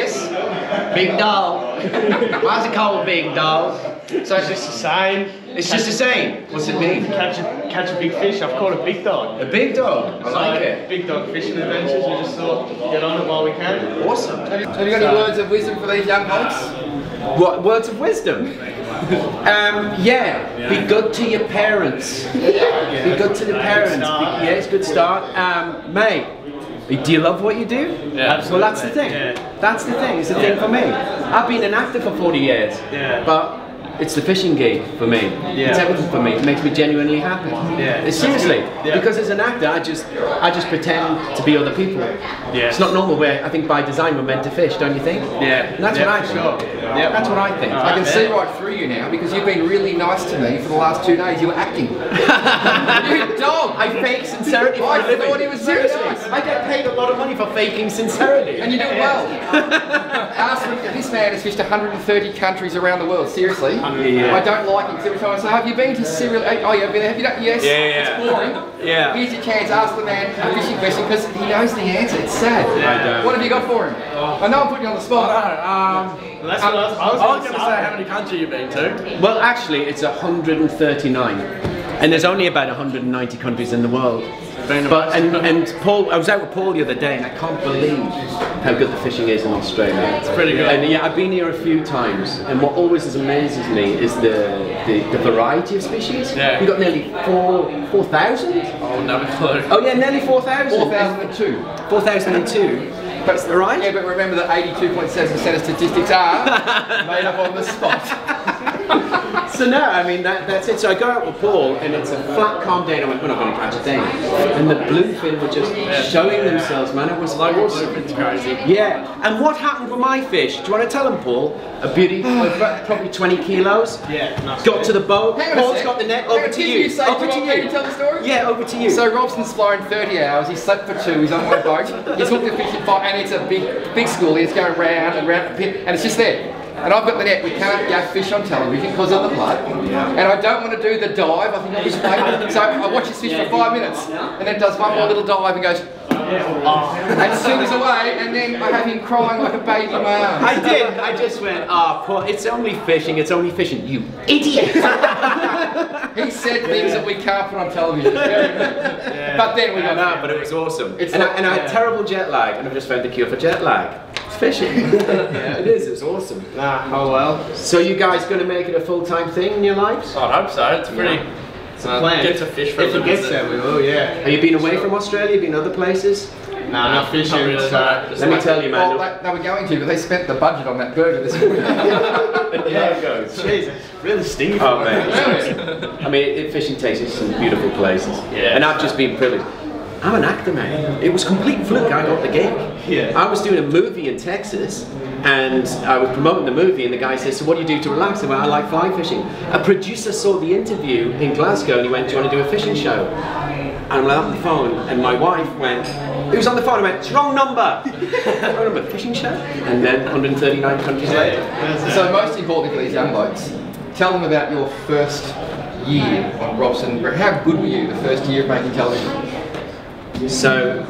this? Big dog. Why's it called big dog? So it's just the same. It's just the same. What's it mean? Catch a big fish. I've caught a big dog. A big dog. I like it. Big dog fishing adventures. We just thought get on it while we can. Awesome. Have you got any words of wisdom for these young blokes? What words of wisdom? Yeah. Be good to your parents. Be good to the parents. Yeah, it's a good start. Mate. Do you love what you do? Yeah, absolutely. Well, that's the thing. Yeah. That's the thing. It's the thing for me. I've been an actor for 40 years. Yeah. But it's the fishing gig for me. Yeah. It's everything for me. It makes me genuinely happy. Yeah. Seriously. Yeah. Because as an actor, I just pretend to be other people. Yeah. It's not normal where I think by design we're meant to fish, don't you think? Yeah. And that's what I think. Sure. Yeah. That's what I think. I can see right through you now because you've been really nice to me for the last 2 days. You were acting. You dog! I fake sincerity for I a living. thought he was very Seriously. nice. I get paid a lot of money for faking sincerity. And you do it well. This man has fished 130 countries around the world. Seriously. Yeah. I don't like him because every time I say, have you been to Syria? Oh, yeah, I've been there. Have you done? Yes. Yeah. It's boring. Yeah. Here's your chance. Ask the man a fishing question because he knows the answer. It's sad. I don't. What have you got for him? I know I'm putting you on the spot. That's what I was going to say. How many countries you've been to? Well, actually, it's 139, and there's only about 190 countries in the world. But and Paul, I was out with Paul the other day, and I can't believe how good the fishing is in Australia. It's pretty good. And yeah, I've been here a few times, and what always amazes me is the variety of species. Yeah. We've got nearly 4,000. Oh, no clue. Oh yeah, nearly 4,000. 4,002. 4,002. That's right. Yeah, but remember that 82.7% of statistics are made up on the spot. So no, I mean that's it. So I go out with Paul, and it's a flat, calm day, and I went, we're not going to catch a thing. And the bluefin were just showing themselves, man. It was awesome. It's crazy. Yeah. And what happened with my fish? Do you want to tell them, Paul? A beauty, probably 20 kilos. Yeah. Nice. Got to the boat. Hang on a Paul's sec. got the net. Over to you. Over to you. Tell the story? Yeah, over to you. So Robson's flying 30 hours, he slept for 2, he's on my boat, he's hooked a fishing pole, and it's a big schoolie, it's going round and round the pit, and it's just there. And I've got the net, we can't go fish on television because of the blood, and I don't want to do the dive, I think I'll just play. So I watch this fish for 5 minutes, and then it does one more little dive and goes, and swims away, and then I have him crying like a baby in my arms. I did. I just went, Paul, it's only fishing, you idiot. He said things that we can't put on television. But then we got but it was awesome. It's and I had terrible jet lag, and I've just found the cure for jet lag. It's fishing. Yeah, it is. It's awesome. Oh well. So you guys going to make it a full-time thing in your lives? I hope so. It's pretty. It's a plan. Get to fish for If a it gets there, we will. Yeah. Have you been away from Australia? Been other places? No, not fishing. Really, So Let me tell you, man. Well, they were going to, but they spent the budget on that burger this morning. There it goes. jeez, it's really stingy. Oh man. I mean, fishing takes you to some beautiful places. Yeah. And I've just been privileged. I'm an actor, man. It was complete fluke. I got the gig. Yeah. I was doing a movie in Texas, and I was promoting the movie, and the guy says, so what do you do to relax? I went, I like fly fishing. A producer saw the interview in Glasgow, and he went, do you want to do a fishing show? And I went on the phone, and my wife went, who was on the phone? I went, it's wrong number. Wrong number, fishing show? And then 139 countries later. So most importantly for these young blokes, tell them about your first year on Robson. How good were you the first year of making television? So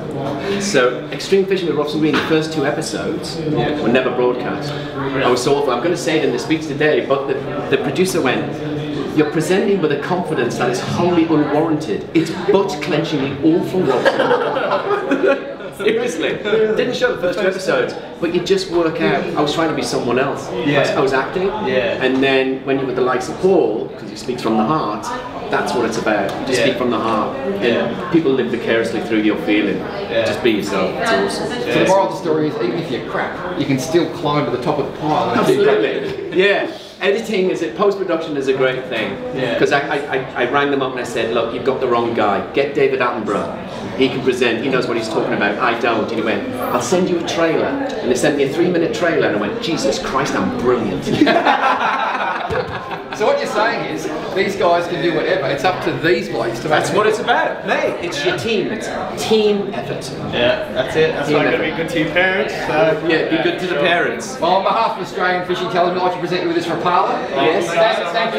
Extreme Fishing with Robson Green, the first 2 episodes were never broadcast. I was so awful. I'm going to say it in the speech today, but the producer went, you're presenting with a confidence that is wholly unwarranted. It's butt-clenchingly awful, Robson. Seriously. Didn't show the first 2 episodes, but you just work out. I was trying to be someone else. Yeah. I was acting. Yeah. And then when you're with the likes of Paul, because he speaks from the heart, that's what it's about. Just speak from the heart. And people live vicariously through your feeling. Just be yourself. It's awesome. So the moral of the story is, even if you're crap, you can still climb to the top of the pile. And Absolutely. Yeah. Editing post-production is a great thing. Because I rang them up and I said, look, you've got the wrong guy. Get David Attenborough. He can present, he knows what he's talking about. I don't. And he went, I'll send you a trailer. And they sent me a 3-minute trailer, and I went, Jesus Christ, I'm brilliant. So what you're saying is, these guys can do whatever. It's up to these blokes to. That's what it's about, mate. It's your team. It's team effort. Yeah, that's it. That's why you've got to be good to your parents. So. Yeah, be good to the parents. Well, on behalf of Australian Fishing Television, I'd like to present you with this Rapala. Yes. Thank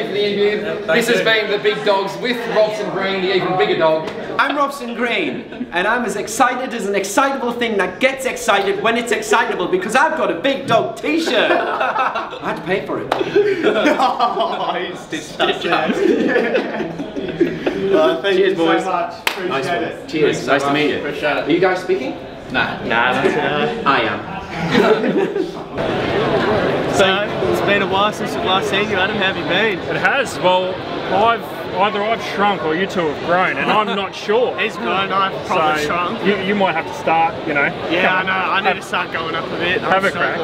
you for the interview. This has been the Big Dogs with Robson Green, the even bigger dog. I'm Robson Green, and I'm as excited as an excitable thing that gets excited when it's excitable because I've got a big dog t-shirt. I had to pay for it. Oh, he's stitched up. Thank you boys. So much. Appreciate Nice one. it. Cheers. Nice to meet you. Appreciate it. Are you guys speaking? Nah, that's I am. So, it's been a while since we've last seen you, Adam. How have you been? It has. Well, either I've shrunk or you two have grown, and I'm not sure. He's grown, I've probably shrunk. You might have to start, you know. Yeah, I know. I need to start going up a bit. Have a crack.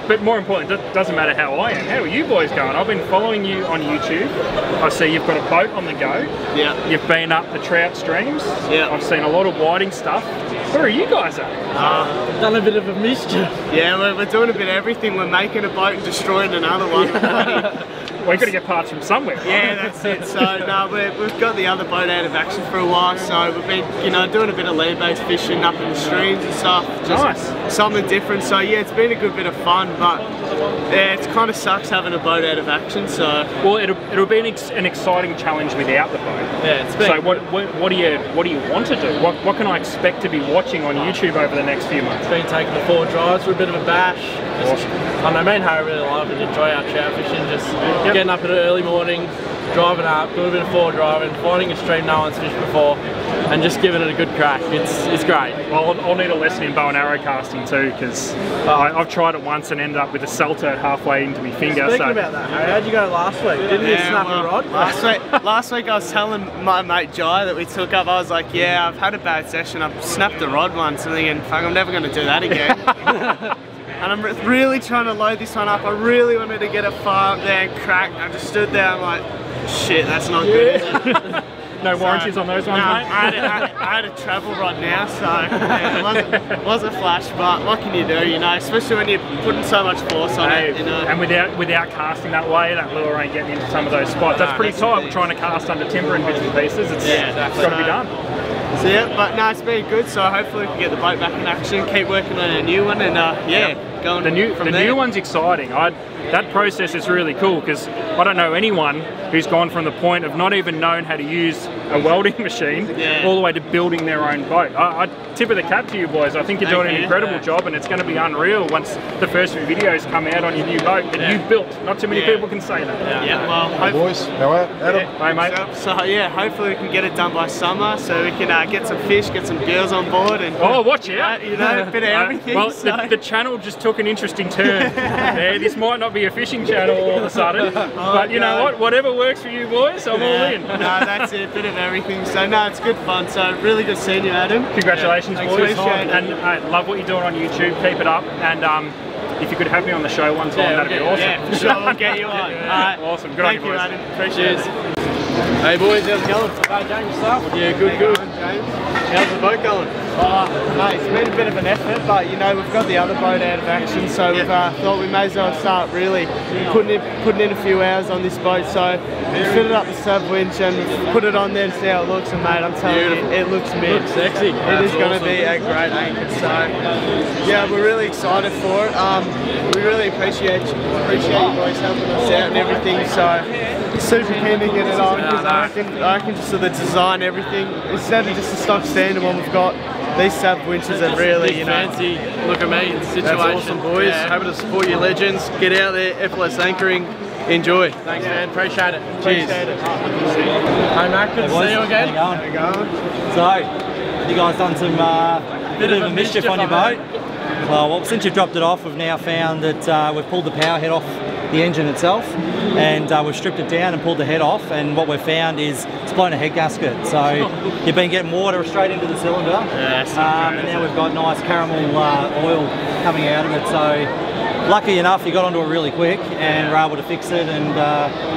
But more important, it doesn't matter how I am. How are you boys going? I've been following you on YouTube. I see you've got a boat on the go. Yeah. You've been up the trout streams. Yeah. I've seen a lot of whiting stuff. Where are you guys at? Done a bit of a mischief. Yeah, we're doing a bit of everything. We're making a boat and destroying another one. We've got to get parts from somewhere. Yeah, that's it. So no, we've got the other boat out of action for a while. So we've been, you know, doing a bit of land-based fishing up in the streams and stuff. Just nice. Something different. So yeah, it's been a good bit of fun, but yeah, it kind of sucks having a boat out of action. So well, it'll be an exciting challenge without the boat. Yeah, it's been. So what do you want to do? What can I expect to be watching on YouTube over the next few months? Been taking the 4 drives for a bit of a bash. Awesome. I know me and Harry really love it, enjoy our trout fishing, just getting up in the early morning, driving up, doing a bit of 4 driving, finding a stream no one's fished before, and just giving it a good crack. It's great. Well, I'll need a lesson in bow and arrow casting too, because I've tried it once and ended up with a salter halfway into my finger. Speaking about that, Harry, how'd you go last week? Didn't you snap a rod? Last week I was telling my mate Jai that we took up, I was like, yeah, I've had a bad session, I've snapped a rod once, and thinking, fuck, I'm never going to do that again. And I'm really trying to load this one up. I really wanted to get it far up there and crack. I just stood there, I'm like, shit, that's not good, is it? No warranties on those ones, no, mate? I had a travel rod now, so yeah, it wasn't flash, but what can you do, you know, especially when you're putting so much force on it, you know. And without casting that way, that lure ain't getting into some of those spots. That's pretty tight. We're trying to cast under timber in bits and pieces. It's got to be done. So yeah, but no, it's been good, so hopefully we can get the boat back in action, keep working on a new one, and going the new from there. new one's exciting. That process is really cool because I don't know anyone who's gone from the point of not even knowing how to use a welding machine all the way to building their own boat. I tip of the cap to you boys. I think you're doing an incredible job, and it's going to be unreal once the first few videos come out on your new boat that you built. Not too many people can say that. Yeah, well, hey boys, how are you? Adam? Hey mate. So yeah, hopefully we can get it done by summer, so we can get some fish, get some girls on board, and watch out! You know, a bit of everything. Well, the channel just took an interesting turn. This might not be a fishing channel all of a sudden, but you know what? Whatever works for you boys, I'm all in. No, that's it. A bit of everything. So no, it's good fun. So really good seeing you, Adam. Congratulations, boys. Appreciate it. And I love what you're doing on YouTube. Keep it up. And if you could have me on the show one time, that'd be awesome. Yeah, for sure. We'll get you on. All right. Awesome. Good Thank on you, boys. Adam. Appreciate it. Hey boys, how's it going? James, yourself? Yeah, good. James. How's the boat going? Mate, it's been a bit of an effort, but you know, we've got the other boat out of action, so we've thought we may as well start really putting in a few hours on this boat. So we fitted up the Savwinch and put it on there to see how it looks, and mate, I'm telling you, it looks mint. Looks sexy. It is going to be a great anchor, so yeah, we're really excited for it. We really appreciate you boys helping us out and everything, so super keen to get it on, because I reckon just so the design, everything, instead of just a stock standard one we've got, these Savwinches are really, you know, fancy look at me situation. That's awesome, boys. Happy to support your legends. Get out there, effortless anching. Enjoy. Thanks, man. Appreciate it. Cheers. Hey, Matt. Good to see you again. How you going? So, you guys done some bit of a mischief on your boat? Well, since you've dropped it off, we've now found that we've pulled the power head off the engine itself, and we've stripped it down and pulled the head off, and what we've found is it's blown a head gasket. So you've been getting water straight into the cylinder, and now we've got nice caramel oil coming out of it. So lucky enough, you got onto it really quick and were able to fix it, and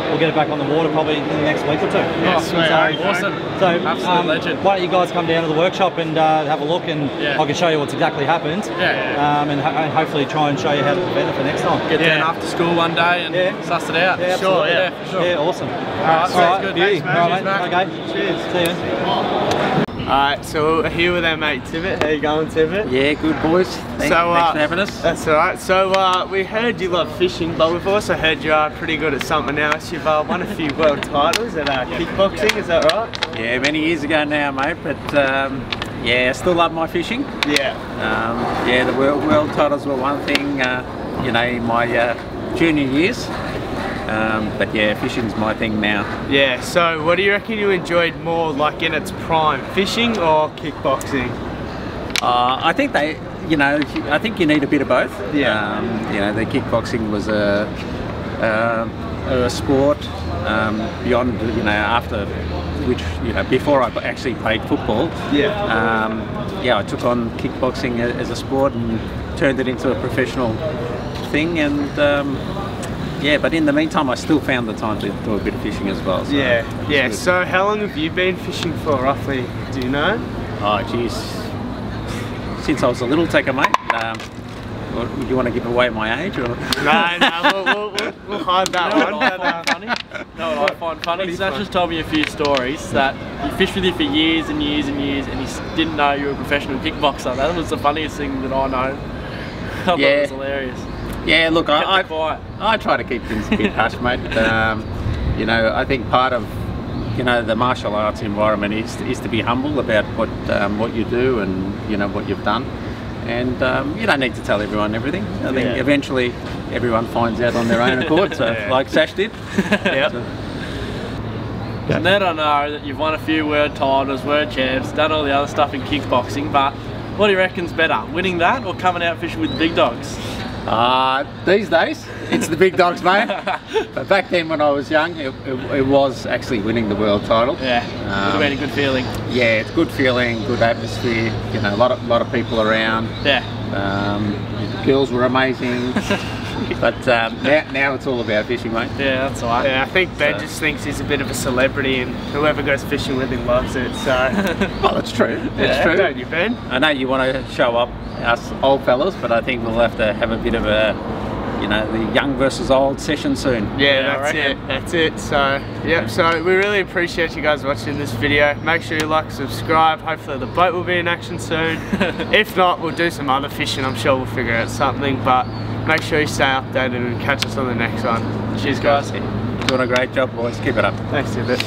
we'll get it back on the water probably in the next week or two. awesome. So absolute legend. Why don't you guys come down to the workshop and have a look, and I can show you what's exactly happened. And hopefully try and show you how to prevent it for next time. Get down after school one day and suss it out. Yeah, sure. Yeah, awesome. Alright, sounds good. Thanks, man. All right, mate. Okay. Cheers. See you. Alright, so we're here with our mate Tibet. How you going, Tibet? Yeah, good boys. Thanks for having us. That's alright. So we heard you love fishing, but we've also heard you are pretty good at something else. You've won a few world titles at kickboxing, is that right? Yeah, many years ago now, mate, but yeah, I still love my fishing. Yeah. Yeah, the world titles were one thing, you know, in my junior years. But yeah, fishing's my thing now. Yeah, so what do you reckon you enjoyed more, like in its prime, fishing or kickboxing? I think you know, I think you need a bit of both. Yeah. You know, the kickboxing was a sport beyond, you know, after which, you know, before I actually played football. Yeah. Yeah, I took on kickboxing as a sport and turned it into a professional thing, and yeah, but in the meantime I still found the time to do a bit of fishing as well. So yeah. So how long have you been fishing for, roughly? Do you know? Oh geez, since I was a little taker, mate. Do you want to give away my age? Or? No, we'll hide that one. No, what I find funny is that just told me a few stories that you fished with you for years and years and years and you didn't know you were a professional kickboxer. That was the funniest thing that I know. I thought it was hilarious. Yeah, look, I try to keep things a bit hush, mate. You know, I think part of, you know, the martial arts environment is to be humble about what you do and, you know, what you've done. And you don't need to tell everyone everything. I think eventually everyone finds out on their own accord, so like Sash did. Yep. So now I know that you've won a few world titles, world champs, done all the other stuff in kickboxing, but what do you reckon's better, winning that or coming out fishing with the big dogs? These days, it's the big dogs, mate. But back then when I was young, it was actually winning the world title. Yeah, it would have been a good feeling. Yeah, it's good feeling, good atmosphere, you know, a lot of people around. Yeah. The girls were amazing. But now it's all about fishing, mate. Yeah, that's alright. Yeah, I think Ben just thinks he's a bit of a celebrity and whoever goes fishing with him loves it, so... Well, that's true. That's true. Don't you, Ben? I know you want to show up, us old fellas, but I think we'll have to have a bit of a, you know, the young versus old session soon. Yeah, that's it. So, yep, so we really appreciate you guys watching this video. Make sure you like, subscribe. Hopefully the boat will be in action soon. If not, we'll do some other fishing. I'm sure we'll figure out something, but make sure you stay updated and catch us on the next one. Cheers, guys. Doing a great job, boys. Keep it up. Thanks, Tibet.